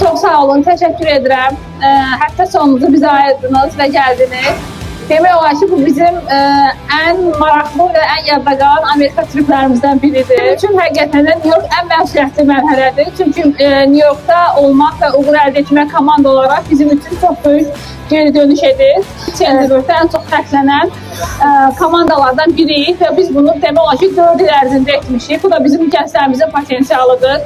Çox sağ olun, təşəkkür edirəm. Həftə sonunuzu bizə ayırdınız və gəldiniz. Demək olar ki, bu bizim ən maraqlı və ən yadda qalan Amerika triplərimizdən biridir. Bizim üçün həqiqətən də New York ən məsuliyyətli mərhələdir. Çünki New Yorkda olmaq və uğur əldə etmək komanda olaraq bizim üçün çox böyük geri dönüş edir. Çenderbördə ən çox fərqlənən komandalardan biriyik və biz bunu demək olar ki, 4 il ərzində etmişik. Bu da bizim gənclərimizin potensialıdır.